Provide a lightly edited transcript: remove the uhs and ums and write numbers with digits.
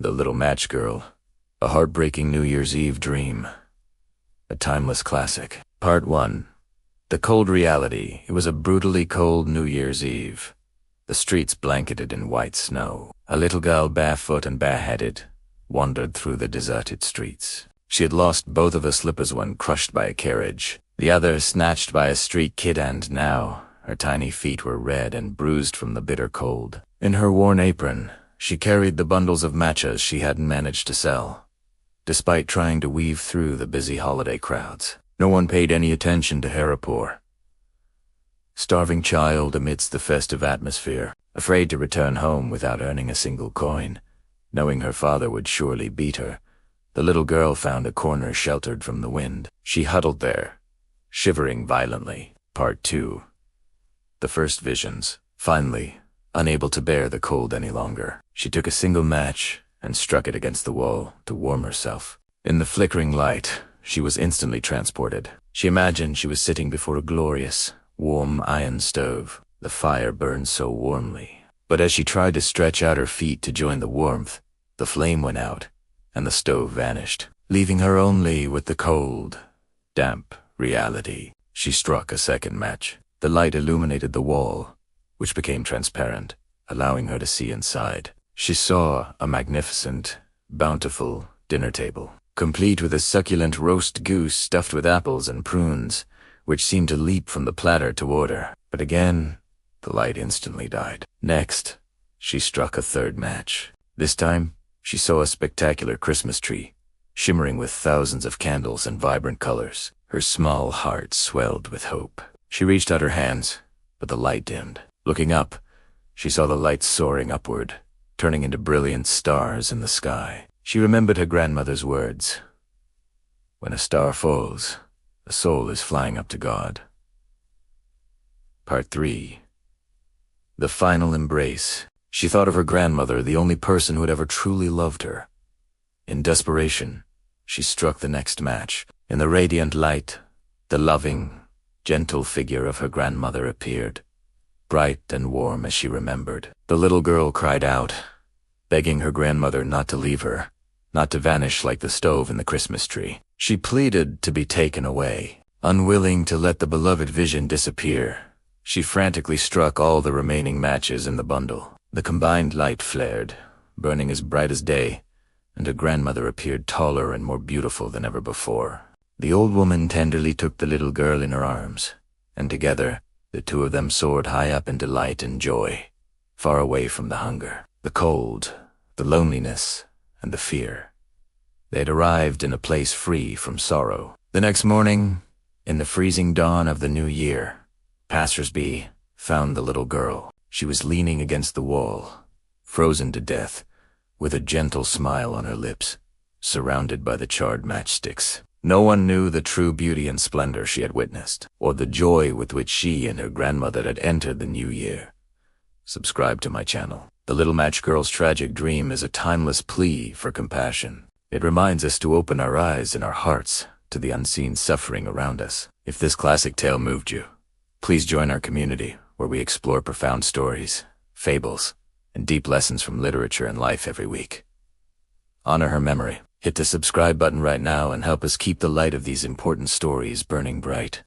The Little Match Girl, a heartbreaking New Year's Eve dream. A timeless classic. Part 1. The cold reality. It was a brutally cold New Year's Eve. The streets blanketed in white snow. A little girl, barefoot and bareheaded, wandered through the deserted streets. She had lost both of her slippers, one crushed by a carriage, the other snatched by a street kid, and now her tiny feet were red and bruised from the bitter cold. In her worn apron, she carried the bundles of matches she hadn't managed to sell. Despite trying to weave through the busy holiday crowds, no one paid any attention to Haripur. Starving child amidst the festive atmosphere, afraid to return home without earning a single coin, knowing her father would surely beat her, the little girl found a corner sheltered from the wind. She huddled there, shivering violently. Part 2. The first visions. Finally, unable to bear the cold any longer, she took a single match and struck it against the wall to warm herself. In the flickering light, she was instantly transported. She imagined she was sitting before a glorious, warm iron stove. The fire burned so warmly. But as she tried to stretch out her feet to join the warmth, the flame went out, and the stove vanished, leaving her only with the cold, damp reality. She struck a second match. The light illuminated the wall, which became transparent, allowing her to see inside. She saw a magnificent, bountiful dinner table, complete with a succulent roast goose stuffed with apples and prunes, which seemed to leap from the platter toward her. But again, the light instantly died. Next, she struck a third match. This time, she saw a spectacular Christmas tree, shimmering with thousands of candles and vibrant colors. Her small heart swelled with hope. She reached out her hands, but the light dimmed. Looking up, she saw the lights soaring upward, turning into brilliant stars in the sky. She remembered her grandmother's words. When a star falls, a soul is flying up to God. Part 3. The final embrace. She thought of her grandmother, the only person who had ever truly loved her. In desperation, she struck the next match. In the radiant light, the loving, gentle figure of her grandmother appeared, bright and warm as she remembered. The little girl cried out, begging her grandmother not to leave her, not to vanish like the stove in the Christmas tree. She pleaded to be taken away, unwilling to let the beloved vision disappear. She frantically struck all the remaining matches in the bundle. The combined light flared, burning as bright as day, and her grandmother appeared taller and more beautiful than ever before. The old woman tenderly took the little girl in her arms, and together, the two of them soared high up into light and joy, far away from the hunger, the cold, the loneliness, and the fear. They had arrived in a place free from sorrow. The next morning, in the freezing dawn of the new year, passers-by found the little girl. She was leaning against the wall, frozen to death, with a gentle smile on her lips, surrounded by the charred matchsticks. No one knew the true beauty and splendor she had witnessed, or the joy with which she and her grandmother had entered the new year. Subscribe to my channel. The Little Match Girl's tragic dream is a timeless plea for compassion. It reminds us to open our eyes and our hearts to the unseen suffering around us. If this classic tale moved you, please join our community where we explore profound stories, fables, and deep lessons from literature and life every week. Honor her memory. Hit the subscribe button right now and help us keep the light of these important stories burning bright.